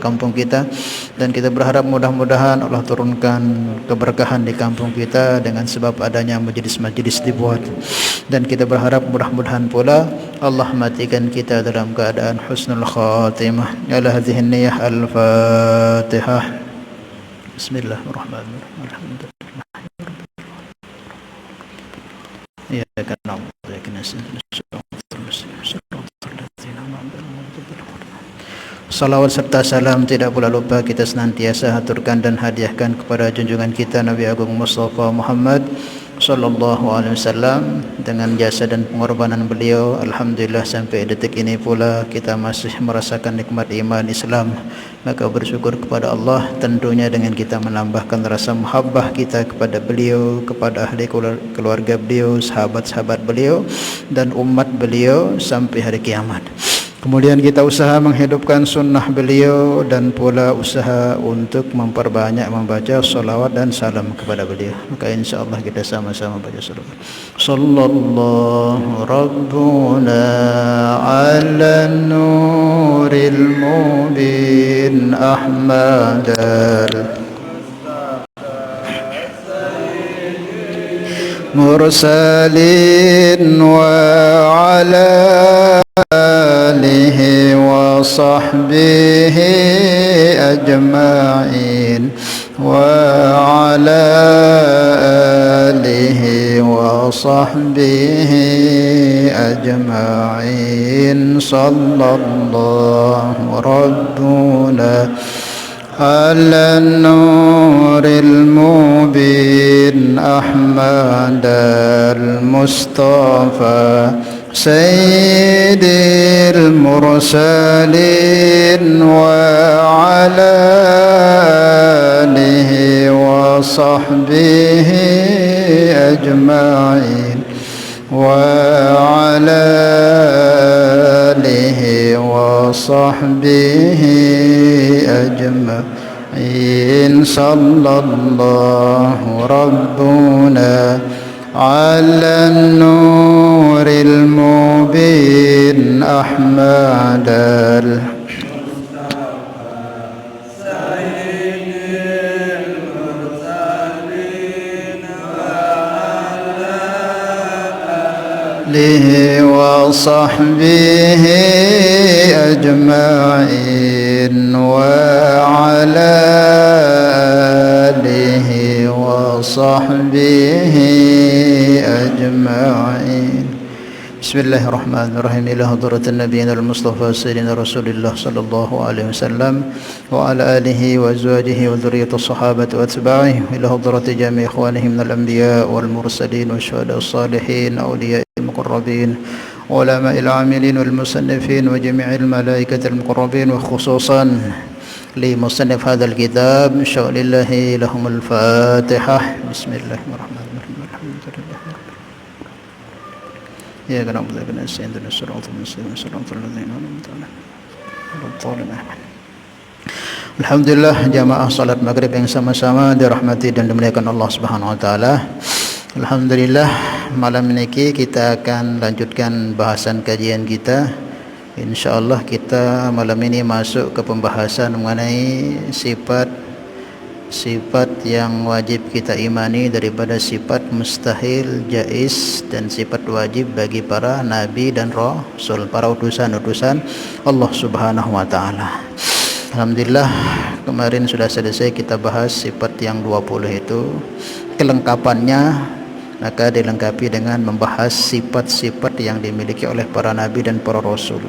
kampung kita, dan kita berharap mudah-mudahan Allah turunkan keberkahan di kampung kita dengan sebab adanya majlis-majlis dibuat, dan kita berharap mudah-mudahan pula Allah matikan kita dalam keadaan husnul khatimah. Ala hadhihi niyyah al-Fatihah. Bismillahirrahmanirrahim. Alhamdulillah. Ya kana wa kana salawat serta salam tidak pula lupa kita senantiasa haturkan dan hadiahkan kepada junjungan kita Nabi Agung Mustafa Muhammad sallallahu alaihi wasallam. Dengan jasa dan pengorbanan beliau, alhamdulillah sampai detik ini pula kita masih merasakan nikmat iman Islam. Maka bersyukur kepada Allah, tentunya dengan kita menambahkan rasa muhabbah kita kepada beliau, kepada ahli keluarga beliau, sahabat-sahabat beliau dan umat beliau sampai hari kiamat. Kemudian kita usaha menghidupkan sunnah beliau dan pula usaha untuk memperbanyak membaca salawat dan salam kepada beliau. Maka insyaAllah kita sama-sama baca salawat. Sallallahu Rabbuna ala nuril mubin Ahmadal mursalin wa ala alihi wa sahbihi ajma'in wa ala alihi wa sahbihi ajma'in. Sallallahu Rabbuna ala nuril mubin Ahmad al-Mustafa sayyidil mursalin wa ala alihi wa sahbihi ajma'in wa ala alihi wa sahbihi ajma'in. Sallallahu Rabbuna ala nuril mubin Ahmad alihi wa sahbihi ajma'in wa ala alihi wa sahbihi ajma'in. Bismillahirrahmanirrahim. Ila hadratin nabiyina al-Mustafa sayyidina Rasulillah sallallahu alaihi wasallam wa ala alihi wa azwajihi wa dhurriyyati sahabati wa atba'ihi. Ila hadrati jami' ikhwanihi minal anbiya wal mursalin wa syuhada as-salihin awliya المقربين وعلماء العاملين والمصنفين وجميع الملائكة المقربين وخصوصا لمصنف هذا الكتاب شاء لله لهم الفاتحة. بسم الله الرحمن الرحيم. الحمد لله يا نعبد وإياك نستعين اهدنا الصراط المستقيم صراط الذين أنعمت عليهم. Alhamdulillah, jamaah salat maghrib yang sama-sama dirahmati dan dimuliakan Allah Subhanahu wa taala. Alhamdulillah, malam ini kita akan lanjutkan bahasan kajian kita. InsyaAllah kita malam ini masuk ke pembahasan mengenai sifat yang wajib kita imani daripada sifat mustahil, jaiz dan sifat wajib bagi para nabi dan rasul, para utusan-utusan Allah Subhanahu wa taala. Alhamdulillah, kemarin sudah selesai kita bahas sifat yang 20 itu, kelengkapannya, maka dilengkapi dengan membahas sifat-sifat yang dimiliki oleh para nabi dan para rasul.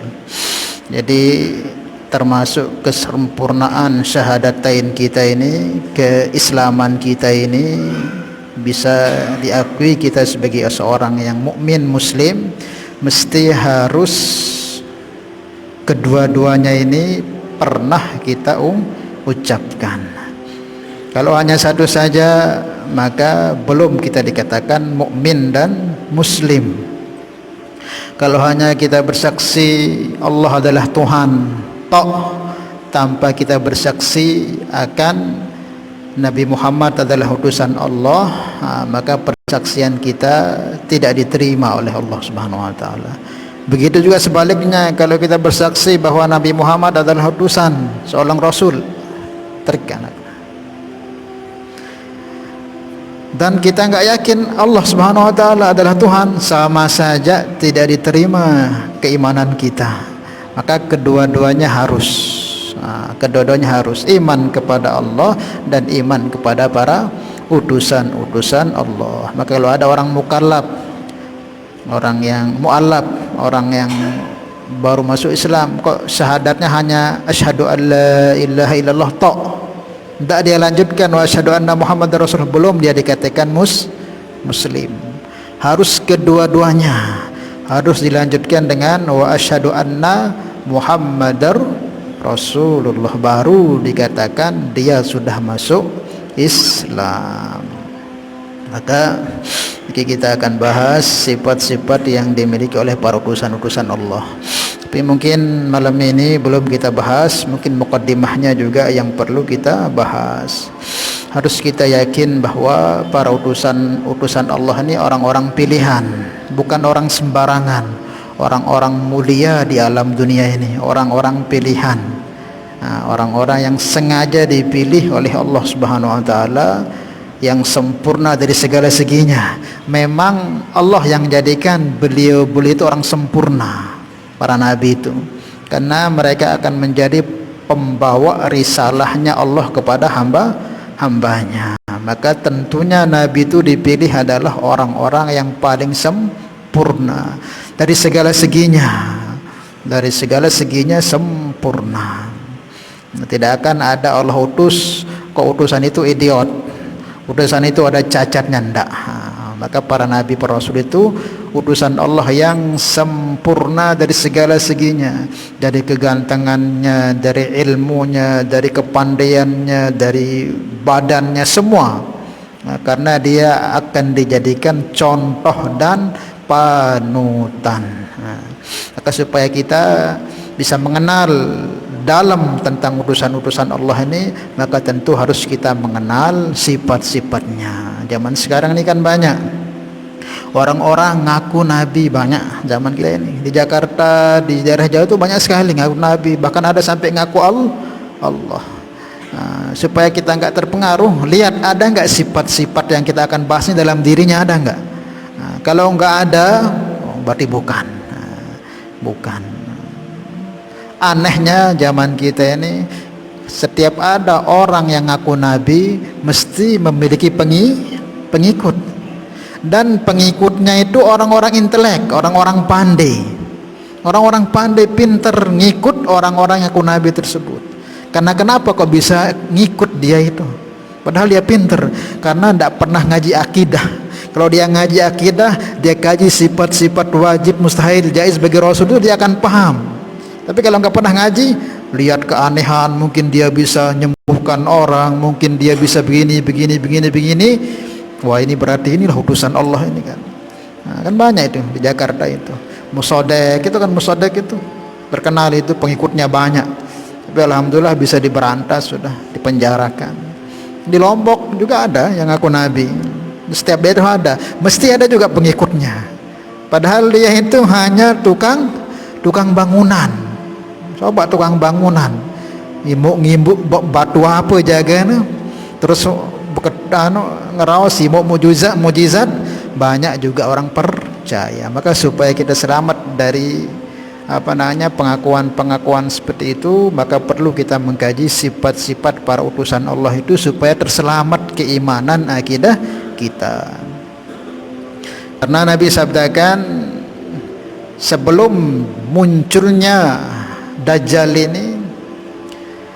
Jadi termasuk kesempurnaan syahadatain kita ini, keislaman kita ini bisa diakui kita sebagai seorang yang mukmin muslim, mesti harus kedua-duanya ini pernah kita ucapkan. Kalau hanya satu saja, maka belum kita dikatakan mukmin dan muslim. Kalau hanya kita bersaksi Allah adalah Tuhan tanpa kita bersaksi akan Nabi Muhammad adalah utusan Allah, maka persaksian kita tidak diterima oleh Allah Subhanahu wa taala. Begitu juga sebaliknya, kalau kita bersaksi bahwa Nabi Muhammad adalah utusan seorang Rasul, terkena. Dan kita enggak yakin Allah Subhanahu wa taala adalah Tuhan, sama saja tidak diterima keimanan kita. Maka kedua-duanya harus, iman kepada Allah dan iman kepada para utusan-utusan Allah. Maka kalau ada orang mukallaf, orang yang mu'allaf, orang yang baru masuk Islam, kok syahadatnya hanya asyhadu alla ilaha illallah tok, tidak dia lanjutkan wa asyhadu anna muhammadar rasulullah, belum dia dikatakan muslim. Harus kedua-duanya, harus dilanjutkan dengan wa asyhadu anna muhammadar rasulullah, baru dikatakan dia sudah masuk Islam. Maka kita akan bahas sifat-sifat yang dimiliki oleh para utusan-utusan Allah. Tapi mungkin malam ini belum kita bahas, mungkin mukaddimahnya juga yang perlu kita bahas. Harus kita yakin bahwa para utusan Allah ini orang-orang pilihan, bukan orang sembarangan, orang-orang mulia di alam dunia ini, orang-orang pilihan, orang-orang yang sengaja dipilih oleh Allah Subhanahu wa taala, yang sempurna dari segala seginya. Memang Allah yang jadikan beliau itu orang sempurna, para nabi itu, karena mereka akan menjadi pembawa risalahnya Allah kepada hambanya. Maka tentunya nabi itu dipilih adalah orang-orang yang paling sempurna dari segala seginya, sempurna. Tidak akan ada Allah utus kok utusan itu idiot, utusan itu ada cacatnya, ndak. Maka para nabi, para rasul itu utusan Allah yang sempurna dari segala seginya, dari kegantengannya, dari ilmunya, dari kepandaiannya, dari badannya, semua. Karena dia akan dijadikan contoh dan panutan. Maka supaya kita bisa mengenal dalam tentang utusan-utusan Allah ini, maka tentu harus kita mengenal sifat-sifatnya. Zaman sekarang ini kan banyak orang-orang ngaku nabi, banyak zaman kita ini. Di Jakarta, di daerah Jawa itu banyak sekali ngaku nabi, bahkan ada sampai ngaku Allah. Supaya kita enggak terpengaruh, lihat ada enggak sifat-sifat yang kita akan bahas ini dalam dirinya, ada enggak? Kalau enggak ada, berarti bukan. Anehnya zaman kita ini, setiap ada orang yang ngaku nabi mesti memiliki pengikut, dan pengikutnya itu orang-orang intelek, orang-orang pandai, pinter ngikut orang-orang yang ngaku nabi tersebut. Karena kenapa kok bisa ngikut dia itu? Padahal dia pinter, karena tidak pernah ngaji akidah. Kalau dia ngaji akidah, dia kaji sifat-sifat wajib, mustahil, jaiz bagi Rasul, itu dia akan paham. Tapi kalau nggak pernah ngaji, lihat keanehan, mungkin dia bisa menyembuhkan orang, mungkin dia bisa begini. Wah, ini berarti inilah utusan Allah ini kan. Kan banyak itu di Jakarta itu. Musodek itu terkenal, itu pengikutnya banyak. Tapi alhamdulillah bisa diberantas, sudah dipenjarakan. Di Lombok juga ada yang ngaku nabi. Setiap daerah ada, mesti ada juga pengikutnya. Padahal dia itu hanya tukang bangunan. Coba tukang bangunan, ngimuk batu apa jaga nih, terus ngerawas mujizat, banyak juga orang percaya. Maka supaya kita selamat dari pengakuan seperti itu, maka perlu kita mengkaji sifat-sifat para utusan Allah itu supaya terselamat keimanan akidah kita. Karena Nabi sabdakan, sebelum munculnya Dajjal ini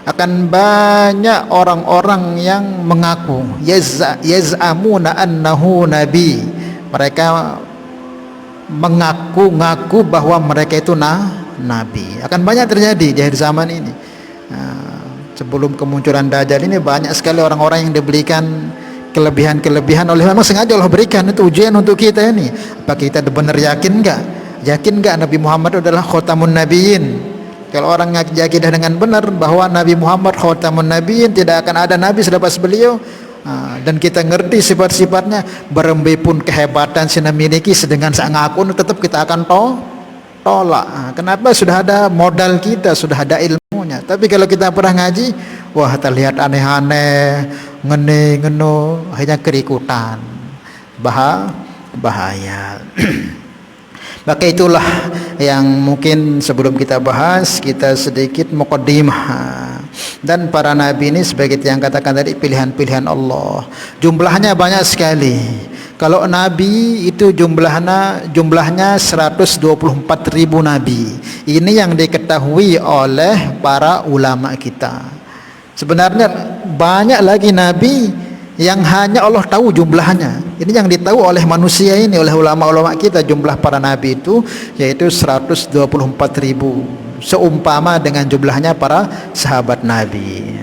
akan banyak orang-orang yang mengaku yaz'amuna annahu nabi. Mereka mengaku-ngaku bahwa mereka itu nabi. Akan banyak terjadi di akhir zaman ini. Sebelum kemunculan Dajjal ini, banyak sekali orang-orang yang diberikan kelebihan-kelebihan oleh memang sengaja Allah berikan. Itu ujian untuk kita ini. Apa kita benar yakin enggak Nabi Muhammad adalah khatamun nabiyyin? Kalau orang yakin dengan benar bahwa Nabi Muhammad khatamun nabiyyin, tidak akan ada nabi selepas beliau, dan kita ngerti sifat-sifatnya, berembipun kehebatan sina miliki sedengan sang akun, tetap kita akan tolak. Kenapa? Sudah ada modal kita, sudah ada ilmunya. Tapi kalau kita pernah ngaji, wah terlihat aneh-aneh, ngene-ngeno, akhirnya kerikutan, bahaya. Maka itulah yang mungkin sebelum kita bahas, kita sedikit muqaddimah. Dan para nabi ini sebagai yang katakan tadi, pilihan-pilihan Allah. Jumlahnya banyak sekali. Kalau nabi itu jumlahnya 124.000 nabi. Ini yang diketahui oleh para ulama kita. Sebenarnya banyak lagi nabi yang hanya Allah tahu jumlahnya. Ini yang ditahu oleh manusia ini, oleh ulama-ulama kita, jumlah para nabi itu yaitu 124.000, seumpama dengan jumlahnya para sahabat nabi.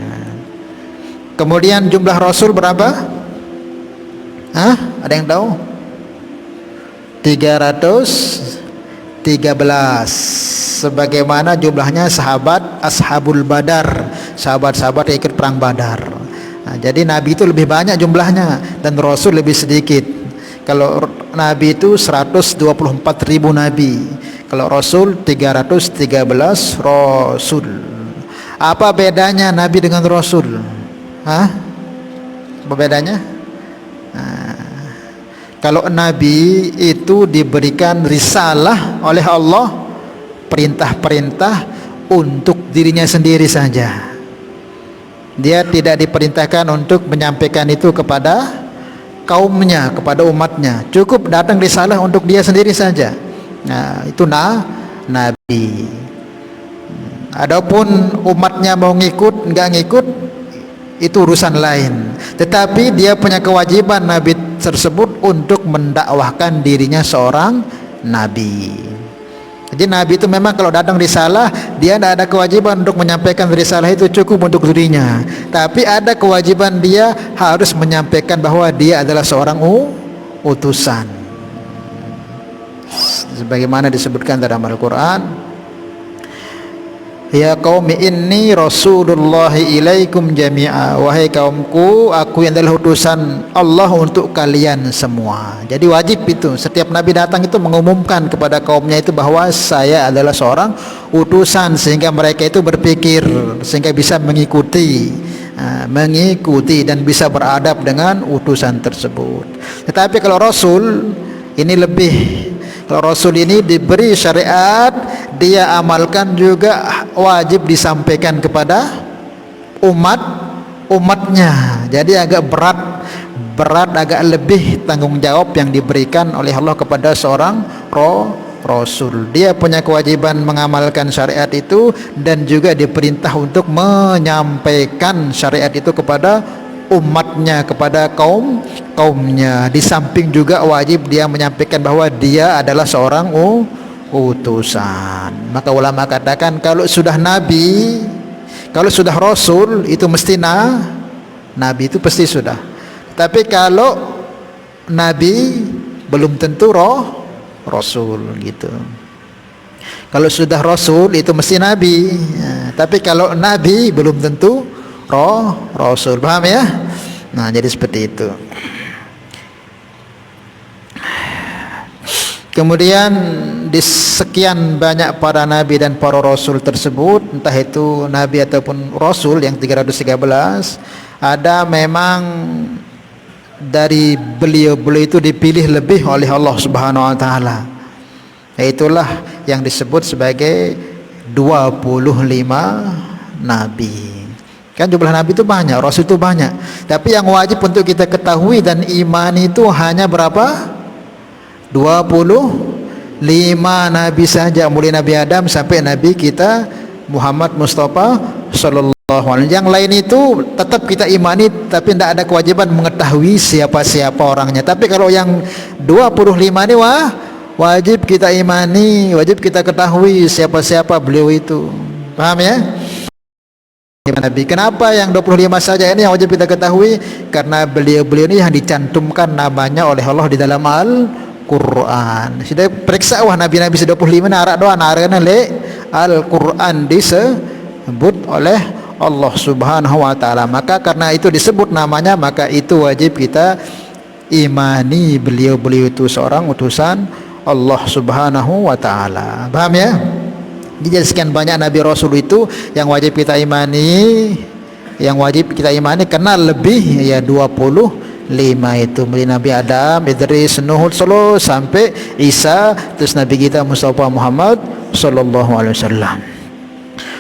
Kemudian jumlah rasul berapa? Ada yang tahu? 313, sebagaimana jumlahnya sahabat Ashabul Badar, sahabat-sahabat yang ikut perang Badar. Jadi nabi itu lebih banyak jumlahnya dan rasul lebih sedikit. Kalau nabi itu 124.000 nabi, kalau rasul 313 rasul. Apa bedanya nabi dengan rasul? Apa bedanya? Kalau nabi itu diberikan risalah oleh Allah, perintah-perintah untuk dirinya sendiri saja. Dia tidak diperintahkan untuk menyampaikan itu kepada kaumnya, kepada umatnya. Cukup datang risalah untuk dia sendiri saja. Nah, itu nabi. Adapun umatnya mau ngikut, enggak ngikut, itu urusan lain. Tetapi dia punya kewajiban nabi tersebut untuk mendakwahkan dirinya seorang nabi. Jadi nabi itu memang kalau datang risalah, dia tidak ada kewajiban untuk menyampaikan risalah itu, cukup untuk dirinya. Tapi ada kewajiban dia harus menyampaikan bahwa dia adalah seorang utusan. Sebagaimana disebutkan dalam Al-Quran, ya qaumi inni rasulullahi ilaikum jami'a, wahai kaumku, aku yang adalah utusan Allah untuk kalian semua. Jadi wajib itu, setiap nabi datang itu mengumumkan kepada kaumnya itu bahwa saya adalah seorang utusan, sehingga mereka itu berpikir, sehingga bisa mengikuti dan bisa beradab dengan utusan tersebut. Tetapi kalau rasul ini lebih. Kalau rasul ini diberi syariat, dia amalkan juga wajib disampaikan kepada umatnya. Jadi agak berat, agak lebih tanggung jawab yang diberikan oleh Allah kepada seorang rasul. Dia punya kewajiban mengamalkan syariat itu dan juga diperintah untuk menyampaikan syariat itu kepada umatnya, kepada kaumnya. Di samping juga wajib dia menyampaikan bahwa dia adalah seorang utusan. Maka ulama katakan kalau sudah nabi, kalau sudah rasul itu mesti nabi itu pasti sudah. Tapi kalau nabi belum tentu rasul gitu. Kalau sudah rasul itu mesti nabi, tapi kalau nabi belum tentu rasul. Paham ya? Nah, jadi seperti itu. Kemudian di sekian banyak para nabi dan para rasul tersebut, entah itu nabi ataupun rasul yang 313, ada memang dari beliau-beliau itu dipilih lebih oleh Allah Subhanahu wa taala. Itulah yang disebut sebagai 25 nabi. Kan jumlah nabi itu banyak, rasul itu banyak. Tapi yang wajib untuk kita ketahui dan imani itu hanya berapa? 25 nabi saja, mulai Nabi Adam sampai Nabi kita Muhammad Mustafa sallallahu alaihi wasallam. Yang lain itu tetap kita imani, tapi tidak ada kewajiban mengetahui siapa-siapa orangnya. Tapi kalau yang 25 ini wajib kita imani, wajib kita ketahui siapa-siapa beliau itu. Paham ya? Nabi. Kenapa yang 25 saja ini yang wajib kita ketahui? Karena beliau-beliau ini yang dicantumkan namanya oleh Allah di dalam Al-Quran. Sudah periksa nabi-nabi 25 narak doa narana le Al-Quran disebut oleh Allah Subhanahu wa taala. Maka karena itu disebut namanya, maka itu wajib kita imani beliau-beliau itu seorang utusan Allah Subhanahu wa taala. Paham ya? Jadi sekian banyak nabi rasul itu yang wajib kita imani, kenal lebih ya 25 itu, mulai Nabi Adam, Idris, Nuh, Solo sampai Isa, terus Nabi kita Mustafa Muhammad sallallahu alaihi wasallam.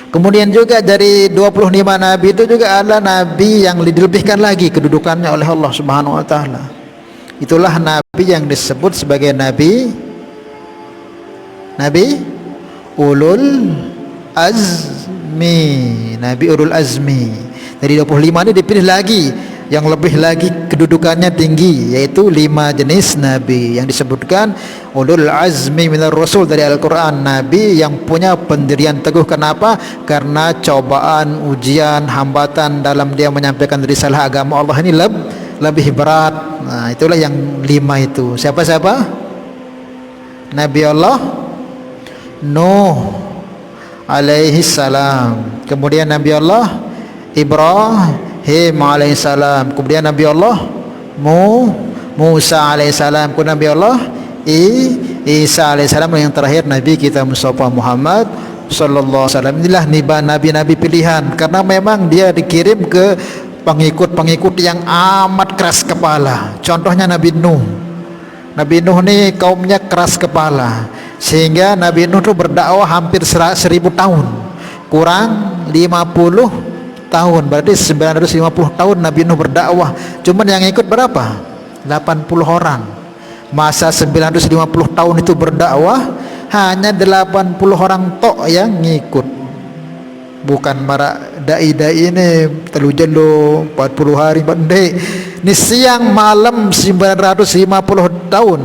Kemudian juga dari 25 nabi itu juga ada nabi yang dilebihkan lagi kedudukannya oleh Allah Subhanahu wa taala. Itulah nabi yang disebut sebagai nabi ulul azmi, nabi ulul azmi. Dari 25 ini dipilih lagi yang lebih lagi kedudukannya tinggi, yaitu 5 jenis nabi yang disebutkan ulul azmi minar rasul dari Al-Quran, nabi yang punya pendirian teguh. Kenapa? Karena cobaan, ujian, hambatan dalam dia menyampaikan risalah agama Allah ini lebih berat. Nah, itulah yang 5 itu. Siapa? Nabi Allah Nuh alaihi salam, kemudian Nabi Allah Ibrahim alaihissalam, kemudian Nabi Allah Musa alaihissalam, kemudian Nabi Allah Isa alaihissalam, yang terakhir Nabi kita Mustafa Muhammad sallallahu alaihi wasallam. Inilah nabi-nabi pilihan, karena memang dia dikirim ke pengikut-pengikut yang amat keras kepala. Contohnya Nabi Nuh. Nabi Nuh ini kaumnya keras kepala, sehingga Nabi Nuh itu berdakwah hampir 1000 tahun, kurang 50 tahun, berarti 950 tahun Nabi Nuh berdakwah. Cuman yang ikut berapa? 80 orang. Masa 950 tahun itu berdakwah, hanya 80 orang tok yang ngikut. Bukan para dai-dai ini telu jelo 40 hari pendek. Ini siang malam 950 tahun.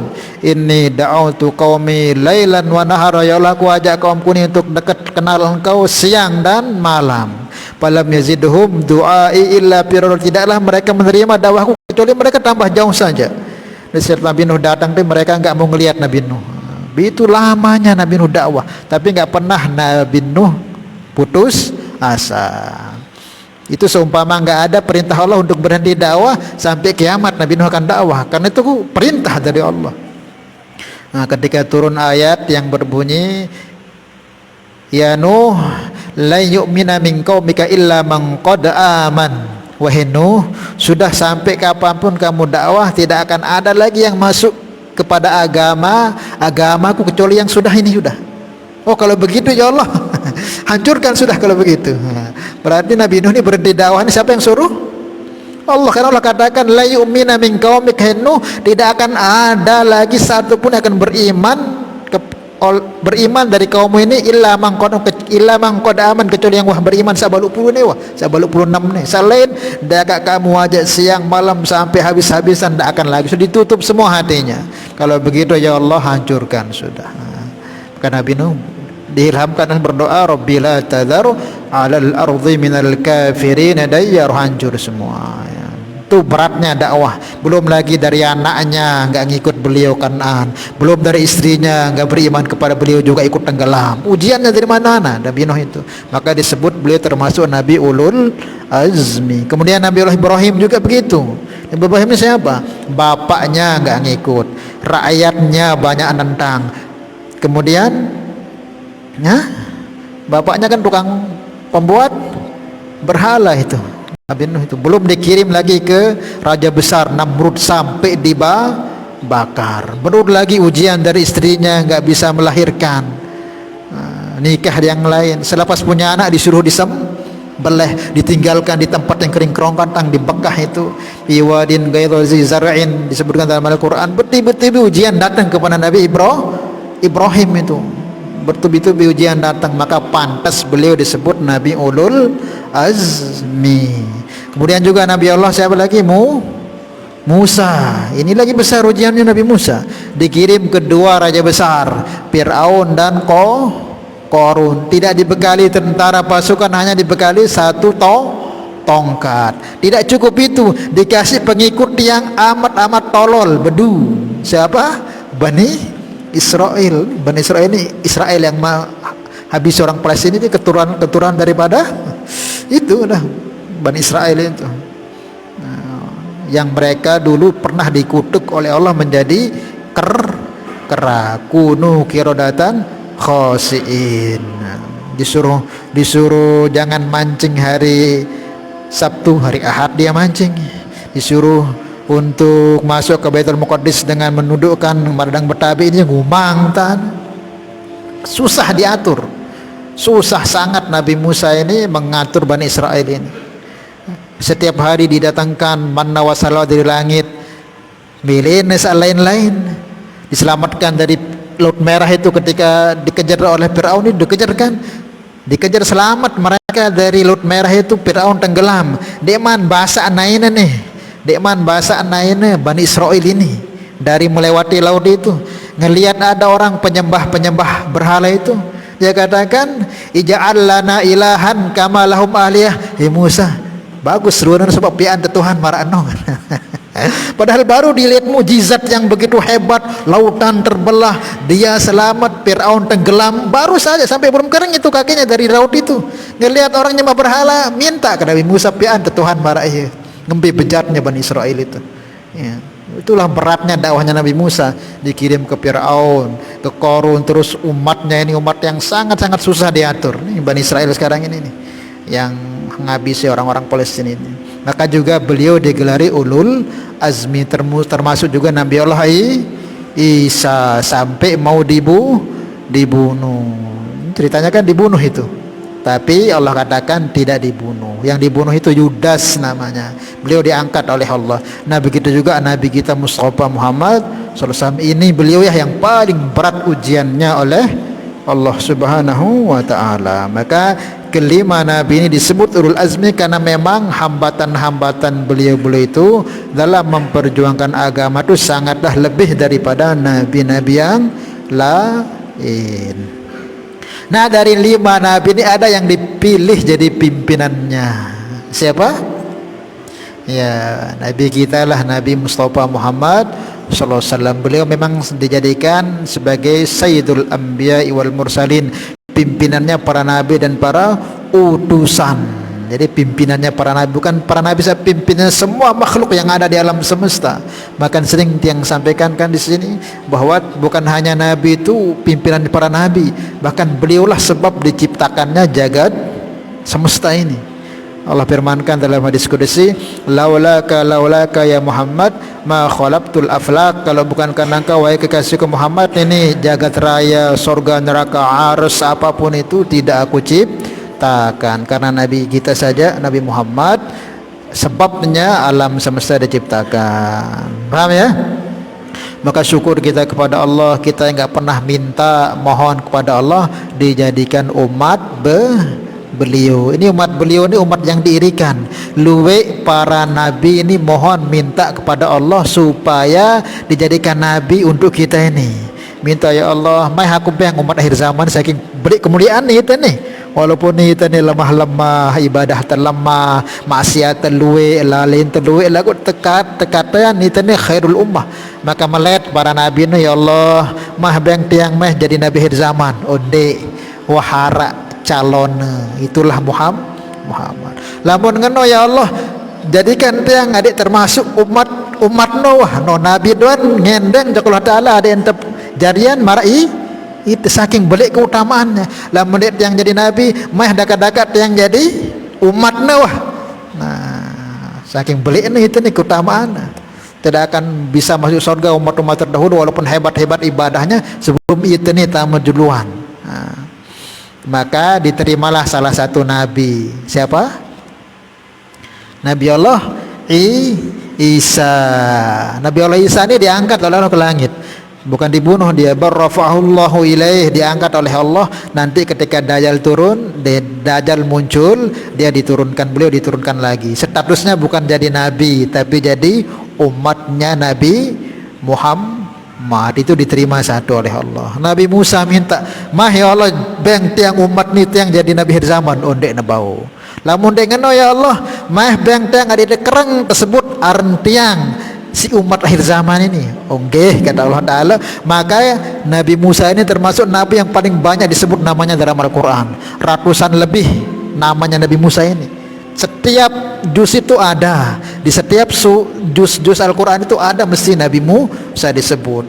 Inni da'autu qaumi lailan wa nahara, ya Allah, aku ajak kaumku ini untuk dekat kenal engkau siang dan malam. Falam yazidhum du'ai illa firara, tidaklah mereka menerima dakwahku kecuali mereka tambah jauh saja. Saat Nabi Nuh datang, mereka enggak mau ngelihat Nabi Nuh. Begitu lamanya Nabi Nuh dakwah, tapi enggak pernah Nabi Nuh putus asa. Itu seumpama enggak ada perintah Allah untuk berhenti dakwah sampai kiamat, Nabi Nuh akan dakwah, karena itu perintah dari Allah. Nah, ketika turun ayat yang berbunyi ya Nuh la yu'mina min qaumika illa man qad aman, wahai Nuh, sudah sampai kapanpun kamu dakwah tidak akan ada lagi yang masuk kepada agamaku kecuali yang sudah. Oh, kalau begitu ya Allah hancurkan sudah kalau begitu. Berarti Nabi Nuh ini berhenti dakwah, ini siapa yang suruh? Allah. Karena Allah katakan la yu'mina min qaumika, Nuh, tidak akan ada lagi satu pun yang akan beriman dari kaum ini illa man qad aman, kecuali yang beriman sabaluk puluh nih. Selain dak kamu ajak siang malam sampai habis-habisan, tidak akan lagi, sudah ditutup semua hatinya. Kalau begitu ya Allah hancurkan sudah. Maka Nabi Nuh diilhamkan dan berdoa, Rabbi la tadhar 'alal ardi minal kafirin dayyar, hancur semua. Itu beratnya dakwah. Belum lagi dari anaknya enggak ngikut beliau Kan'an, belum dari istrinya enggak beriman kepada beliau juga ikut tenggelam. Ujiannya dari mana-mana Nabi Nuh itu. Maka disebut beliau termasuk Nabi ulul azmi. Kemudian Nabi Allah Ibrahim juga begitu. Nabi Ibrahim ini siapa? Bapaknya enggak ngikut, rakyatnya banyak nentang. Kemudian bapaknya kan tukang pembuat berhala itu. Nabi Nuh itu belum dikirim lagi ke raja besar Namrud sampai dibakar. Belum lagi ujian dari istrinya, nggak bisa melahirkan, nikah yang lain. Selepas punya anak disuruh disembelih, ditinggalkan di tempat yang kering kerontang di Mekah itu. Iwadin ghaidzi zar'in, disebutkan dalam Al-Quran. Betul-betul ujian datang kepada Nabi Ibrahim itu. Bertubi-tubi ujian datang, maka pantas beliau disebut Nabi ulul azmi. Kemudian juga Nabi Allah siapa lagi? Musa. Ini lagi besar ujiannya Nabi Musa. Dikirim kedua raja besar, Fir'aun dan Qarun. Tidak dibekali tentara pasukan, hanya dibekali satu tongkat. Tidak cukup itu, dikasih pengikut yang amat tolol, bedu. Siapa? Bani Israel. Bani Israel ini Israel yang habis orang Palestina itu keturunan daripada itu dah Bani Israel itu. Yang mereka dulu pernah dikutuk oleh Allah menjadi kera, kunu qiradatan khasiin. Disuruh jangan mancing hari Sabtu, hari Ahad dia mancing. Disuruh untuk masuk ke Baitul Muqaddis dengan menundukkan madang betabi, ini ngumang tan. Susah diatur. Susah sangat Nabi Musa ini mengatur Bani Israel ini. Setiap hari didatangkan manna wa salwa dari langit, milih lain-lain, diselamatkan dari Laut Merah itu ketika dikejar oleh Firaun, itu dikejar selamat mereka dari Laut Merah itu. Firaun tenggelam. Dekman bahasa anaina nih, Bani Israel ini dari melewati laut itu, ngelihat ada orang penyembah berhala itu, dia katakan ija'al lana ilahan kama lahum aliyah. Musa, bagus ruanan sebab pian Tuhan marakno. Padahal baru dilihat mujizat yang begitu hebat, lautan terbelah, dia selamat, Firaun tenggelam, baru saja sampai belum kering itu kakinya dari laut itu. Ngelihat orang nyembah berhala, minta ke Nabi Musa pian Tuhan maraknya, ngembi bejatnya Bani Israel itu. Ya. Itulah beratnya dakwahnya Nabi Musa, dikirim ke Firaun, ke Qarun, terus umatnya ini umat yang sangat-sangat susah diatur. Ini Bani Israel sekarang ini nih, yang menghabisi orang-orang Palestina ini. Maka juga beliau digelari ulul azmi, termasuk juga Nabi Allah Isa, sampai mau dibunuh. Ceritanya kan dibunuh itu, tapi Allah katakan tidak dibunuh. Yang dibunuh itu Yudas namanya. Beliau diangkat oleh Allah. Nah begitu juga Nabi kita Mustafa Muhammad SAW ini, beliau yang paling berat ujiannya oleh Allah Subhanahu wa ta'ala. Maka kelima Nabi ini disebut ulul azmi karena memang hambatan-hambatan beliau itu dalam memperjuangkan agama itu sangatlah lebih daripada nabi-nabi yang lain. Nah dari 5 nabi ini ada yang dipilih jadi pimpinannya. Siapa? Ya, Nabi kita lah Nabi Mustafa Muhammad sallallahu alaihi wasallam. Beliau memang dijadikan sebagai Sayyidul Anbiya wal Mursalin, pimpinannya para nabi dan para utusan. Jadi pimpinannya para nabi, bukan para nabi saja, pimpinannya semua makhluk yang ada di alam semesta. Bahkan sering yang sampaikan kan di sini bahwa bukan hanya nabi itu pimpinan para nabi, bahkan beliaulah sebab diciptakannya jagat semesta ini. Allah firmankan dalam hadis qudsi, laulaka ya Muhammad ma khalaqtul aflaq, kalau bukan karena engkau wahai kekasihku Muhammad, ini jagat raya, surga, neraka, arsy, apapun itu tidak aku ciptakan. Karena nabi kita saja, Nabi Muhammad, sebabnya alam semesta diciptakan. Paham ya? Maka syukur kita kepada Allah, kita enggak pernah minta mohon kepada Allah dijadikan umat beliau. Ini umat beliau ini umat yang diirikan. Luwe para nabi ini mohon minta kepada Allah supaya dijadikan nabi untuk kita ini. Minta ya Allah, mai aku bang umat akhir zaman saking beri kemuliaan itu nih. Walaupun kita ni lemah-lemah, ibadah terlemah, maksiat terluwe, lalin terluwe, lagu tekatan itu ni khairul ummah. Maka melet para nabi ni, ya Allah, mah bang tiang meh jadi nabi akhir zaman. Onde wahara calon, itulah Muhammad. Lamun ngeno ya Allah, jadikan tiang adik termasuk umat Noah, no nabi doan ngendeng Allah taala ada entep jarian marai itu saking belik keutamaannya. Lamun yang jadi nabi mah dekat-dekat yang jadi umat Noah. Nah, saking belik itu nih keutamaannya. Tidak akan bisa masuk surga umat-umat terdahulu walaupun hebat-hebat ibadahnya sebelum itu nih tamu duluan. Nah, maka diterimalah salah satu nabi. Siapa? Nabi Allah Isa. Nabi Allah Isa ini diangkat oleh Allah ke langit, bukan dibunuh dia. Barrafa'ahullahu ilaih, diangkat oleh Allah. Nanti ketika Dajjal turun, Dajjal muncul, dia diturunkan, beliau diturunkan lagi. Statusnya bukan jadi nabi, tapi jadi umatnya Nabi Muhammad. Itu diterima satu oleh Allah. Nabi Musa minta, mah ya Allah beng tiang umat ni tiang jadi nabi akhir zaman ondek nebau. Lamun dengan ya Allah, mah beng tiang ada kereng tersebut aren tiang si umat akhir zaman ini. Onggeh kata Allah Taala. Maka Nabi Musa ini termasuk nabi yang paling banyak disebut namanya dalam Al-Quran. Ratusan lebih namanya Nabi Musa ini. Setiap juz itu ada, di setiap juz Al-Quran itu ada mesti Nabi Musa disebut.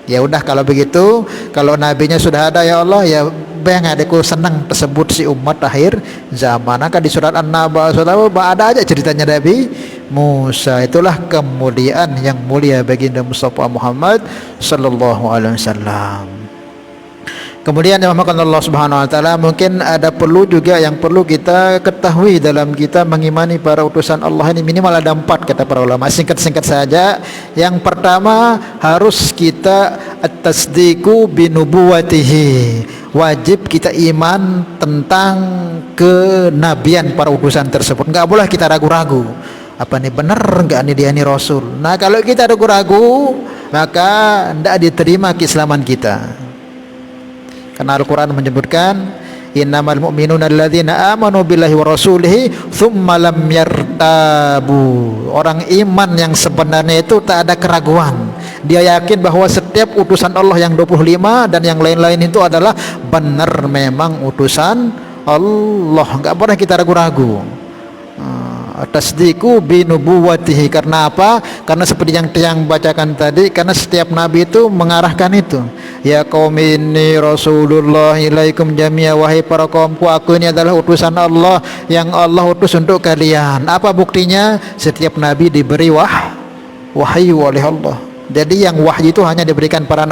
Ya udah kalau begitu, kalau nabinya sudah ada ya Allah, ya bang adekku senang tersebut si umat akhir zaman. Maka di surat An-Naba ada aja ceritanya Nabi Musa. Itulah kemuliaan yang mulia baginda Mustafa Muhammad sallallahu alaihi wasallam. Kemudian yang dimakan Allah Subhanahu wa taala, mungkin ada perlu juga yang perlu kita ketahui dalam kita mengimani para utusan Allah ini, minimal ada 4 kata para ulama. Singkat-singkat saja. Yang pertama, harus kita at-tasdiqu binubuwatihi. Wajib kita iman tentang kenabian para utusan tersebut. Enggak boleh kita ragu-ragu. Apa nih benar enggak nih dia ini rasul? Nah, kalau kita ragu-ragu, maka enggak diterima keislaman kita. Karena Al-Quran menyebutkan innamal mu'minuna alladzina amanu billahi wa rasulihi thumma lam yartabu. Orang iman yang sebenarnya itu tak ada keraguan. Dia yakin bahwa setiap utusan Allah yang 25 dan yang lain-lain itu adalah benar memang utusan Allah. Enggak boleh kita ragu-ragu. Tasdiqu binubuwatihi. Karena apa? Karena seperti yang Tiang bacakan tadi, karena setiap nabi itu mengarahkan itu. Ya qaumi inni rasulullah ilaikum jami'a, wahai para kaumku, aku ini adalah utusan Allah yang Allah utus untuk kalian. Apa buktinya? Setiap nabi diberi wahyu oleh Allah. Jadi yang wahyu itu hanya diberikan para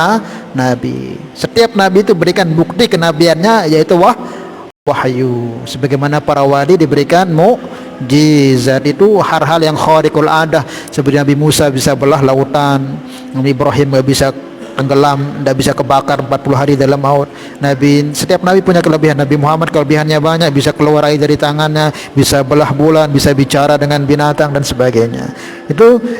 nabi. Setiap nabi itu berikan bukti kenabiannya, yaitu wahyu. Sebagaimana para wali diberikan mukjizat, itu hal-hal yang khariqul adah. Seperti Nabi Musa bisa belah lautan, Nabi Ibrahim nggak bisa tenggelam, tidak bisa kebakar 40 hari dalam laut. Setiap nabi punya kelebihan. Nabi Muhammad kelebihannya banyak, bisa keluar air dari tangannya, bisa belah bulan, bisa bicara dengan binatang dan sebagainya.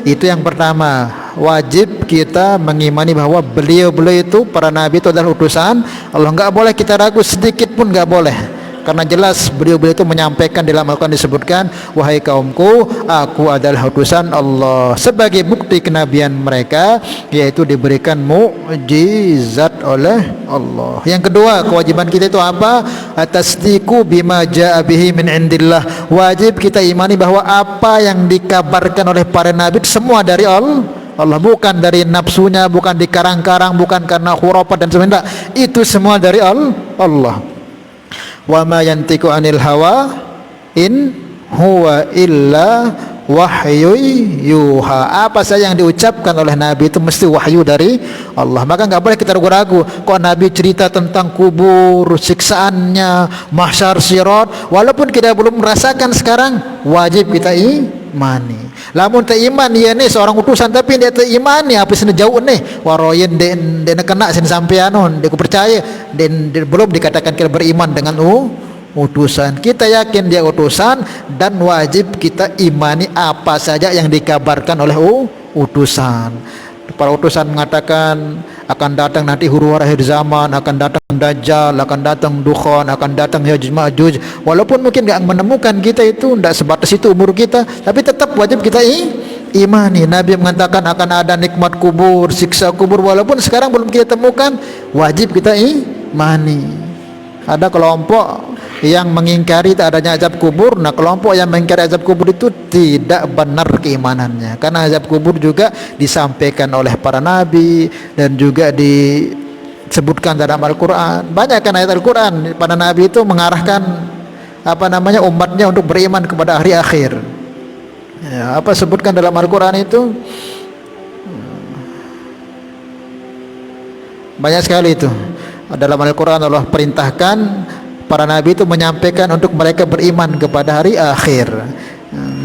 Itu yang pertama. Wajib kita mengimani bahwa beliau itu, para nabi itu adalah utusan Allah. Enggak boleh kita ragu sedikit pun, enggak boleh. Karena jelas beliau itu menyampaikan, dalam Al-Quran disebutkan, wahai kaumku, aku adalah utusan Allah. Sebagai bukti kenabian mereka, yaitu diberikan mukjizat oleh Allah. Yang kedua, kewajiban kita itu apa? Atasdiqu bima ja'a bihi min indillah. Wajib kita imani bahwa apa yang dikabarkan oleh para nabi itu semua dari Allah, bukan dari nafsunya, bukan dikarang-karang, bukan karena khurafat dan sebagainya. Itu semua dari Allah. Wa ma yantiqu 'anil hawa in huwa illa wahyu yuha. Apa saja yang diucapkan oleh nabi itu mesti wahyu dari Allah. Maka enggak boleh kita ragu-ragu. Kok nabi cerita tentang kubur, siksaannya, mahsyar, sirat, walaupun kita belum merasakan sekarang, wajib kita imani. Lamun tak iman dia ni seorang utusan, tapi dia tak imani apa sini jauh ni waroyen dia kena sini sampeanon, dia percaya dan belum dikatakan kita beriman dengan utusan. Kita yakin dia utusan dan wajib kita imani apa saja yang dikabarkan oleh utusan. Para utusan mengatakan akan datang nanti huru-hara akhir zaman, akan datang Dajjal, akan datang Dukhan, akan datang Yajuj Ma'juj. Walaupun mungkin enggak menemukan kita itu, enggak sebatas itu umur kita, tapi tetap wajib kita imani. Nabi mengatakan akan ada nikmat kubur, siksa kubur, walaupun sekarang belum kita temukan, wajib kita imani. Ada kelompok yang mengingkari tak adanya azab kubur. Nah, kelompok yang mengingkari azab kubur itu tidak benar keimanannya, karena azab kubur juga disampaikan oleh para nabi dan juga disebutkan dalam Al-Quran. Banyak kan ayat Al-Quran, para nabi itu mengarahkan umatnya untuk beriman kepada hari akhir. Ya, apa sebutkan dalam Al-Quran itu banyak sekali itu. Dalam Al-Quran Allah perintahkan para nabi itu menyampaikan untuk mereka beriman kepada hari akhir.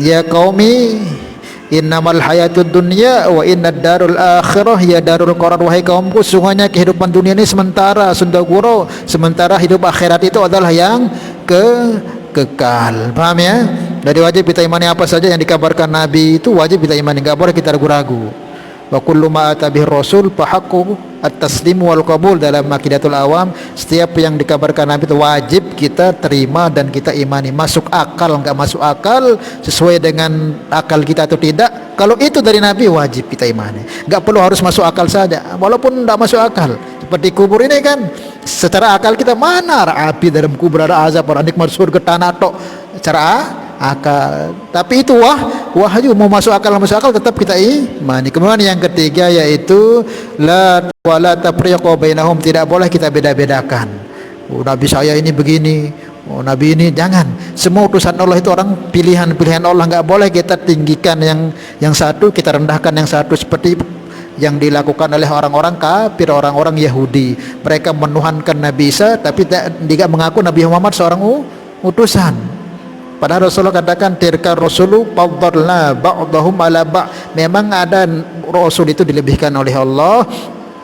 Ya qaumi innamal hayatud dunya wa innad darul akhirah ya darul qarar. Wahai kaumku, sungguhnya kehidupan dunia ini sementara, sundaguro, sementara hidup akhirat itu adalah yang kekal. Paham ya? Jadi wajib kita imani apa saja yang dikabarkan nabi itu, wajib kita imani, enggak boleh kita ragu-ragu. Wa kullu ma atabih rasul fahaqqu at-taslim wal qabul. Dalam Aqidatul Awam, setiap yang dikabarkan nabi itu wajib kita terima dan kita imani. Masuk akal enggak masuk akal, sesuai dengan akal kita atau tidak, kalau itu dari nabi wajib kita imani. Enggak perlu harus masuk akal saja, walaupun enggak masuk akal. Seperti kubur ini kan, secara akal kita mana ada api dalam kubur, ada azab, ada nikmat surga, tanah tok. Secara akal. Tapi itu wahyu mau masuk akal tetap kita imani. Kemudian yang ketiga yaitu la wala tafriqu bainahum, tidak boleh kita beda-bedakan. Oh, Nabi saya ini begini, oh Nabi ini jangan. Semua utusan Allah itu orang pilihan Allah, enggak boleh kita tinggikan yang satu, kita rendahkan yang satu, seperti yang dilakukan oleh orang-orang kafir, orang-orang Yahudi. Mereka menuhankan Nabi Isa tapi tidak mengaku Nabi Muhammad seorang utusan. Padahal Rasulullah katakan tilka rasulu faddalna ba'dahum ala ba'. Memang ada rasul itu dilebihkan oleh Allah,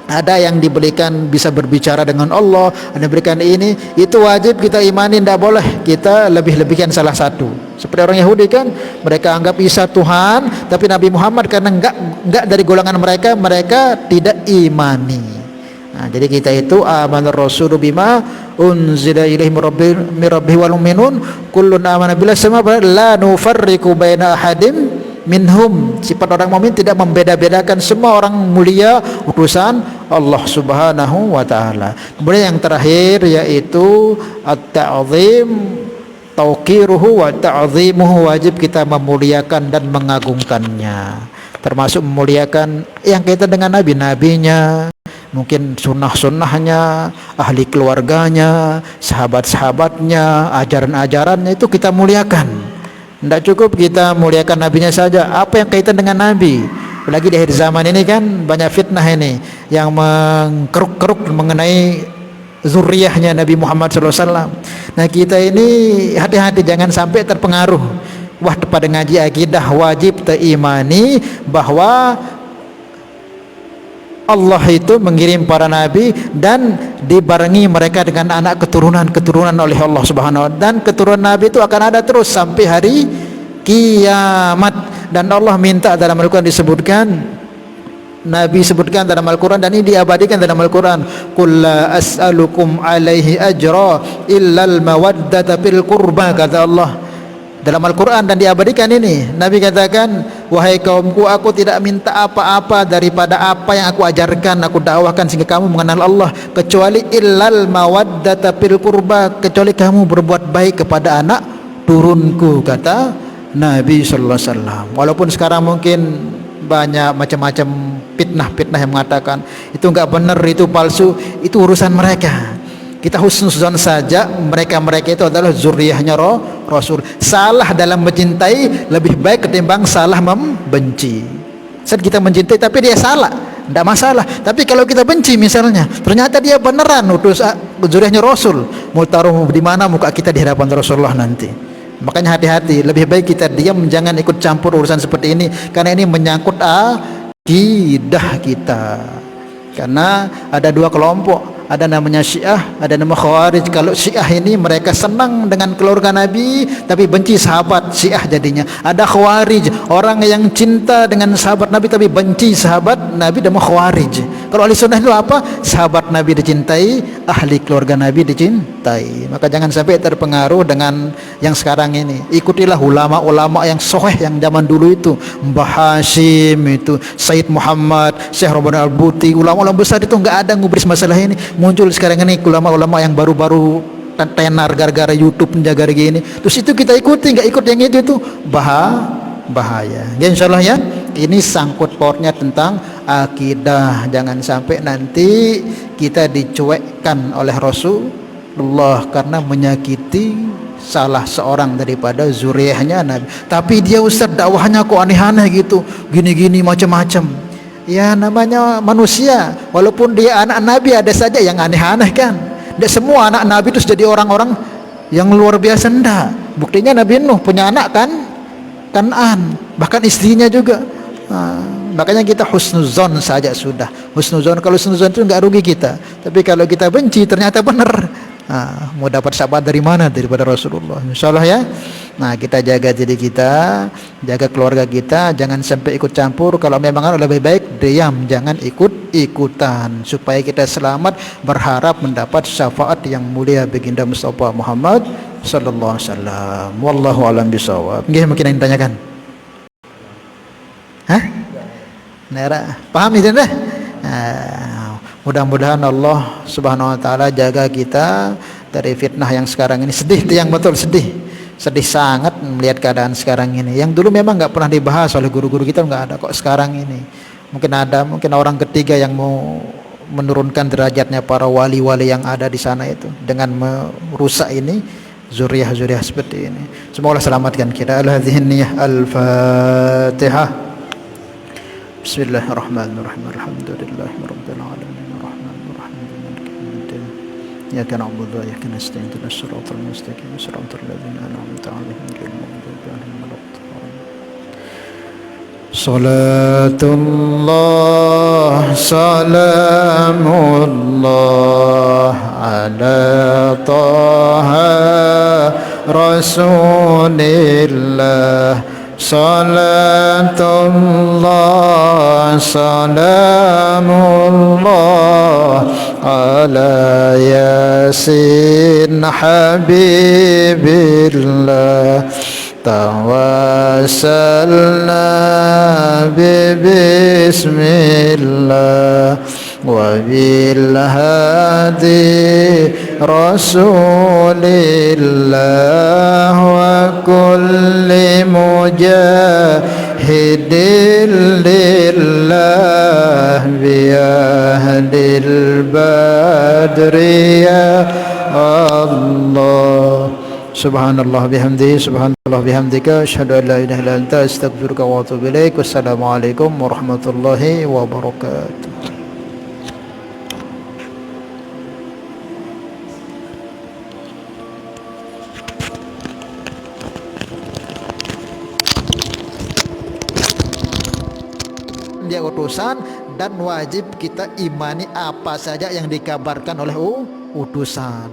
ada yang diberikan bisa berbicara dengan Allah, ada diberikan ini, itu wajib kita imani, tidak boleh kita lebih-lebihkan salah satu. Seperti orang Yahudi kan, mereka anggap Isa Tuhan, tapi Nabi Muhammad karena enggak dari golongan mereka tidak imani. Nah, jadi kita itu amanar rasulu bima unzila ilaihi mir rabbihi wal mu'minun kullun amana billahi sama la nufarriqu baina ahadim minhum. Sifat orang mukmin tidak membeda-bedakan, semua orang mulia utusan Allah Subhanahu wa taala. Kemudian yang terakhir yaitu at-ta'zim, tauqiruhu wa ta'zimuhu, wajib kita memuliakan dan mengagungkannya, termasuk memuliakan yang kaitan dengan nabi-nabinya, mungkin sunnah-sunnahnya, ahli keluarganya, sahabat-sahabatnya, ajaran-ajarannya, itu kita muliakan. Tidak cukup kita muliakan nabinya saja, apa yang kaitan dengan nabi. Apalagi di akhir zaman ini kan banyak fitnah ini yang mengkeruk-keruk mengenai zuriyahnya Nabi Muhammad SAW. Nah kita ini hati-hati jangan sampai terpengaruh. Wah, pada ngaji akidah wajib terimani bahwa Allah itu mengirim para nabi dan dibarengi mereka dengan anak keturunan oleh Allah Subhanahu wa taala, dan keturunan nabi itu akan ada terus sampai hari kiamat. Dan Allah minta dalam Al-Qur'an disebutkan, Nabi sebutkan dalam Al-Quran, dan ini diabadikan dalam Al-Quran, qul la as'alukum alaihi ajra illal mawaddata fil qurba, kata Allah dalam Al-Quran, dan diabadikan ini. Nabi katakan, wahai kaumku, aku tidak minta apa-apa daripada apa yang aku ajarkan, aku dakwahkan sehingga kamu mengenal Allah, kecuali illal mawaddata fil qurba, kecuali kamu berbuat baik kepada anak turunku, kata Nabi sallallahu alaihi wasallam. Walaupun sekarang mungkin banyak macam-macam fitnah yang mengatakan itu enggak benar, itu palsu, itu urusan mereka. Kita husnuzon saja, mereka itu adalah zuriyahnya Rasul. Salah dalam mencintai lebih baik ketimbang salah membenci. Saat kita mencintai tapi dia salah, tidak masalah. Tapi kalau kita benci misalnya, ternyata dia beneran utus zuriyahnya Rasul, mau taruh di mana muka kita di hadapan Rasulullah nanti. Makanya hati-hati, lebih baik kita diam, jangan ikut campur urusan seperti ini, karena ini menyangkut akidah kita. Karena ada dua kelompok, ada namanya Syiah, ada nama Khawarij. Kalau Syiah ini mereka senang dengan keluarga Nabi tapi benci sahabat, Syiah jadinya. Ada Khawarij, orang yang cinta dengan sahabat Nabi tapi benci sahabat Nabi, nama Khawarij. Kalau ahli sunnah itu apa? Sahabat Nabi dicintai, ahli keluarga Nabi dicintai. Maka jangan sampai terpengaruh dengan yang sekarang ini. Ikutilah ulama-ulama yang soheh yang zaman dulu itu, Mbah Hashim itu, Said Muhammad, Syekh Ramadan Al-Buti, ulama-ulama besar itu enggak ada ngubris masalah ini. Muncul sekarang ini ulama-ulama yang baru-baru tenar gara-gara YouTube menjaga gini. Terus itu kita ikuti, enggak ikut yang itu bahaya. Ya insyaallah ya. Ini sangkut pautnya tentang akidah. Jangan sampai nanti kita dicuekkan oleh Rasulullah karena menyakiti salah seorang daripada zuriyahnya Nabi. Tapi dia Ustaz dakwahnya kok aneh-aneh gitu, gini-gini macam-macam. Ya namanya manusia, walaupun dia anak Nabi ada saja yang aneh-aneh kan. Tidak semua anak Nabi itu jadi orang-orang yang luar biasa, enggak. Buktinya Nabi Nuh punya anak kan, Kan'an, bahkan istrinya juga. Makanya kita husnuzon saja sudah. Husnuzon, kalau husnuzon itu enggak rugi kita. Tapi kalau kita benci ternyata benar. Mau dapat sahabat dari mana? Daripada Rasulullah, insyaallah ya. Nah kita jaga diri kita, jaga keluarga kita, jangan sampai ikut campur. Kalau memang lebih baik diam, jangan ikut-ikutan, supaya kita selamat, berharap mendapat syafaat yang mulia baginda Mustafa Muhammad sallallahu alaihi wasallam. Wallahu a'lam bishawab. Nggih, mungkin yang ditanyakan. Nera, paham itu dah? Mudah-mudahan Allah Subhanahu wa taala jaga kita dari fitnah yang sekarang ini. Sedih itu yang betul, sedih sangat melihat keadaan sekarang ini yang dulu memang nggak pernah dibahas oleh guru-guru kita, nggak ada kok sekarang ini. Mungkin ada, mungkin orang ketiga yang mau menurunkan derajatnya para wali-wali yang ada di sana itu dengan merusak ini zuriyah-zuriyah seperti ini. Semoga Allah selamatkan kita. Al-Fatihah. Bismillahirrahmanirrahim. Alhamdulillahirabbil alamin. Arrahmanirrahim. Maliki yaumiddin. Iyyaka na'budu wa iyyaka nasta'in. Ihdinas siratal mustaqim. Siratal ladzina an'amta 'alaihim ghairil maghdubi 'alaihim waladdallin. Salatullah salamullah ala taha rasulillah. Salatullah salamullah ala yasin habibillah. Tawassalna bismillah wa bil hadi rasulillah wa kulli mujahidin lillah bi ahdil badri ya Allah. Subhanallah bihamdihi, subhanallah bihamdika, asyhadu an la ilaha illa anta, astaghfiruka wa atubu ilaik. Wassalamualaikum warahmatullahi wabarakatuh. Dia utusan dan wajib kita imani apa saja yang dikabarkan oleh utusan.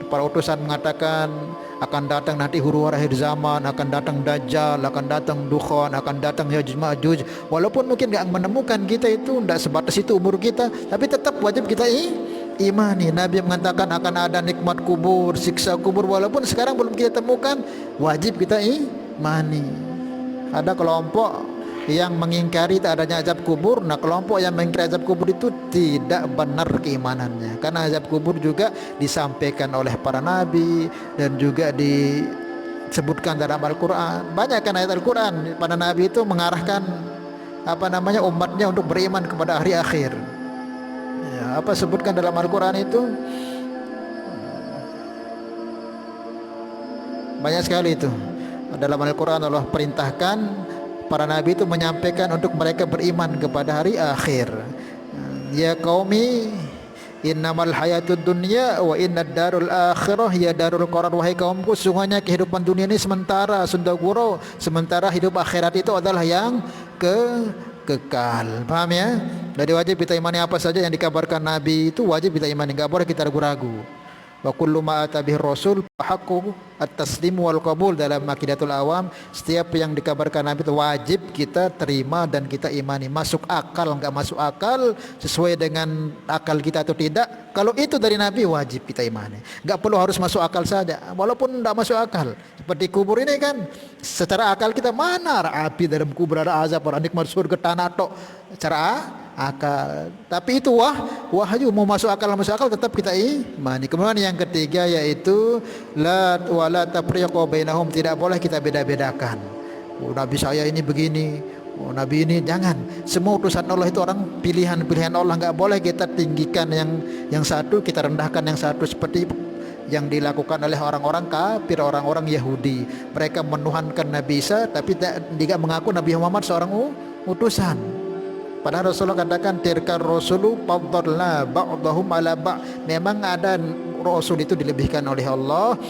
Para utusan mengatakan akan datang nanti huru-hara akhir zaman, akan datang Dajjal, akan datang Dukhan, akan datang Yajuj Ma'juj. Walaupun mungkin gak menemukan kita itu, tidak sebatas itu umur kita, tapi tetap wajib kita imani. Nabi mengatakan akan ada nikmat kubur, siksa kubur. Walaupun sekarang belum kita temukan, wajib kita imani. Ada kelompok yang mengingkari tak adanya azab kubur. Nah, kelompok yang mengingkari azab kubur itu tidak benar keimanannya, karena azab kubur juga disampaikan oleh para nabi dan juga disebutkan dalam Al-Quran. Banyak kan ayat Al-Quran, para nabi itu mengarahkan umatnya untuk beriman kepada hari akhir. Ya, apa sebutkan dalam Al-Quran itu banyak sekali itu. Dalam Al-Quran Allah perintahkan para nabi itu menyampaikan untuk mereka beriman kepada hari akhir. Ya qaumi innamal hayatud dunya wa innad darul akhirah ya darul qarar. Wahai kaumku, sungguhnya kehidupan dunia ini sementara, sundaguro, sementara hidup akhirat itu adalah yang kekal. Paham ya? Jadi wajib kita imani apa saja yang dikabarkan nabi itu wajib kita imani, enggak boleh kita ragu-ragu. Wa kullu ma atabih rasul haqqu at-taslim wal qabul. Dalam Aqidatul Awam, setiap yang dikabarkan nabi itu wajib kita terima dan kita imani. Masuk akal enggak masuk akal, sesuai dengan akal kita atau tidak, kalau itu dari nabi wajib kita imani. Enggak perlu harus masuk akal saja, walaupun enggak masuk akal. Seperti kubur ini kan, secara akal kita mana ada api dalam kubur, ada azab, ada nikmat surga tanah tok, secara akal. Tapi itu wahyu, mau masuk akal tetap kita imani. Kemudian yang ketiga yaitu la wala tafriqu bainahum, tidak boleh kita beda-bedakan. Oh, nabi saya ini begini, oh nabi ini, jangan. Semua utusan Allah itu orang pilihan Allah, enggak boleh kita tinggikan yang satu, kita rendahkan yang satu, seperti yang dilakukan oleh orang-orang kafir, orang-orang Yahudi. Mereka menuhankan Nabi Isa tapi tidak mengaku Nabi Muhammad seorang utusan. Padahal Rasulullah katakan tirkar rasulu faddalna ba'dahum ala ba'. Memang ada rasul itu dilebihkan oleh Allah,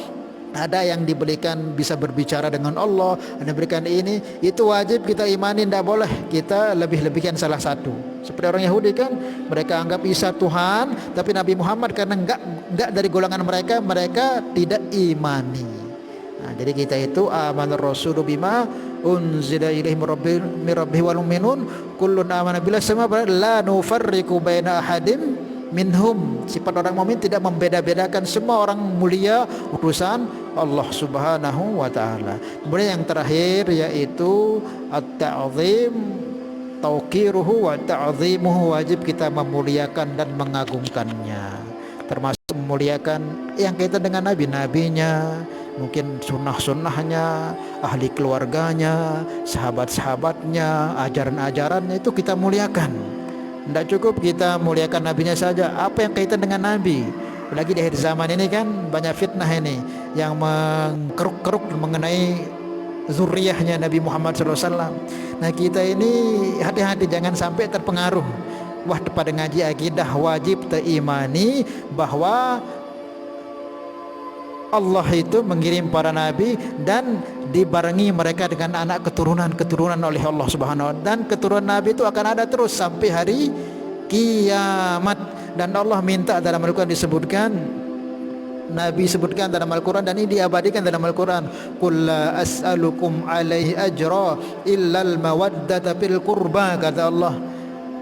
ada yang diberikan bisa berbicara dengan Allah, ada diberikan ini, itu wajib kita imani, tidak boleh kita lebih-lebihkan salah satu. Seperti orang Yahudi kan, mereka anggap Isa Tuhan, tapi Nabi Muhammad karena enggak dari golongan mereka tidak imani. Nah, jadi kita itu amanar rasulu bima unzila ilaihi min rabbih wal mu'minun kullun amana billahi sama la nufarriqu baina ahadim minhum. Sifat orang mukmin tidak membeda-bedakan, semua orang mulia utusan Allah Subhanahu wa taala. Kemudian yang terakhir yaitu at-ta'zim, tauqiruhu wa ta'zimuhu, wajib kita memuliakan dan mengagungkannya. Termasuk muliakan yang kaitan dengan nabi-nabinya, mungkin sunnah-sunnahnya, ahli keluarganya, sahabat-sahabatnya, ajaran-ajarannya, itu kita muliakan. Tidak cukup kita muliakan nabinya saja, apa yang kaitan dengan nabi. Lagi di akhir zaman ini kan banyak fitnah ini yang mengkeruk-keruk mengenai zuriyahnya Nabi Muhammad SAW. Nah kita ini hati-hati jangan sampai terpengaruh. Wah, pada ngaji akidah wajib terimani bahwa Allah itu mengirim para nabi dan dibarengi mereka dengan anak keturunan oleh Allah Subhanahu wa taala, dan keturunan nabi itu akan ada terus sampai hari kiamat. Dan Allah minta dalam Al-Quran disebutkan, Nabi sebutkan dalam Al-Quran, dan ini diabadikan dalam Al-Quran, qul la as'alukum alaihi ajra illal mawaddata fil qurba, kata Allah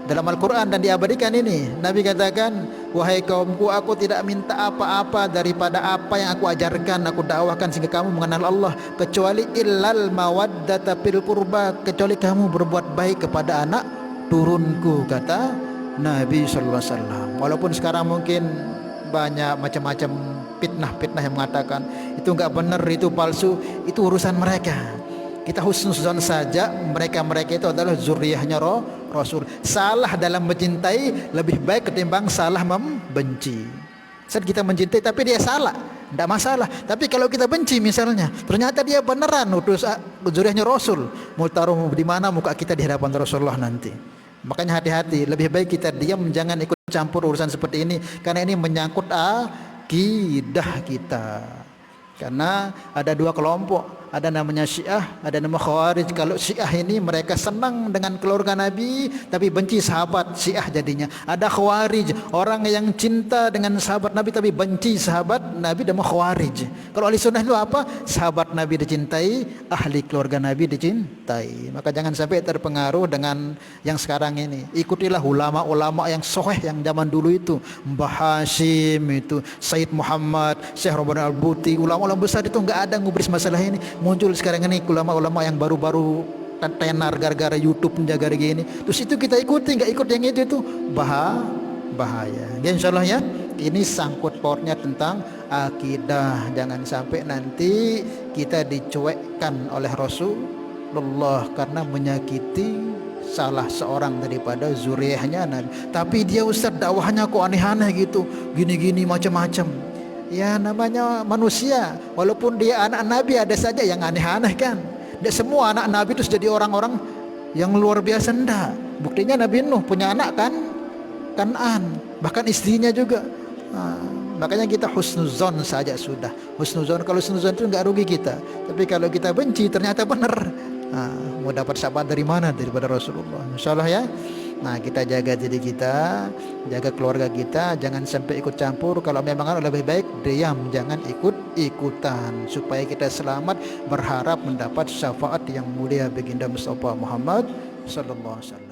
dalam Al-Quran, dan diabadikan ini. Nabi katakan, wahai kaumku, aku tidak minta apa-apa daripada apa yang aku ajarkan, aku dakwahkan sehingga kamu mengenal Allah, kecuali illal mawaddata fil qurba, kecuali kamu berbuat baik kepada anak turunku, kata Nabi sallallahu alaihi wasallam. Walaupun sekarang mungkin banyak macam-macam fitnah yang mengatakan itu enggak benar, itu palsu, itu urusan mereka. Kita husnuzon saja, mereka itu adalah zuriyahnya Rasul. Salah dalam mencintai lebih baik ketimbang salah membenci. Saat kita mencintai tapi dia salah, tidak masalah. Tapi kalau kita benci misalnya, ternyata dia beneran utus zuriyahnya Rasul, mau taruh di mana muka kita di hadapan Rasulullah nanti. Makanya hati-hati, lebih baik kita diam, jangan ikut campur urusan seperti ini, karena ini menyangkut akidah kita. Karena ada dua kelompok, ada namanya Syiah, ada nama Khawarij. Kalau Syiah ini mereka senang dengan keluarga Nabi tapi benci sahabat, Syiah jadinya. Ada Khawarij, orang yang cinta dengan sahabat Nabi tapi benci sahabat Nabi, nama Khawarij. Kalau ahli sunnah itu apa? Sahabat Nabi dicintai, ahli keluarga Nabi dicintai. Maka jangan sampai terpengaruh dengan yang sekarang ini. Ikutilah ulama-ulama yang soheh yang zaman dulu itu, Mbah Hashim itu, Said Muhammad, Syekh Rabbani Al-Buti, ulama besar itu enggak ada ngubris masalah ini. Muncul sekarang ini ulama-ulama yang baru-baru tenar gara-gara YouTube menjaga gini. Terus itu kita ikuti, enggak ikut yang itu bahaya. Ya, insyaallah ya. Ini sangkut pautnya tentang akidah. Jangan sampai nanti kita dicuekkan oleh Rasulullah karena menyakiti salah seorang daripada zuriyahnya Nabi. Tapi dia Ustaz dakwahnya kok aneh-aneh gitu, gini-gini macam-macam. Ya namanya manusia, walaupun dia anak Nabi ada saja yang aneh-aneh kan. Tidak semua anak Nabi itu jadi orang-orang yang luar biasa, enggak. Buktinya Nabi Nuh punya anak kan, Kan'an, bahkan istrinya juga. Makanya kita husnuzon saja sudah. Husnuzon, kalau husnuzon itu enggak rugi kita. Tapi kalau kita benci ternyata benar. Mau dapat sahabat dari mana? Daripada Rasulullah. Insyaallah ya. Nah, kita jaga diri kita, jaga keluarga kita, jangan sampai ikut campur. Kalau memang lebih baik diam, jangan ikut-ikutan, supaya kita selamat, berharap mendapat syafaat yang mulia baginda Mustafa Muhammad sallallahu alaihi wasallam.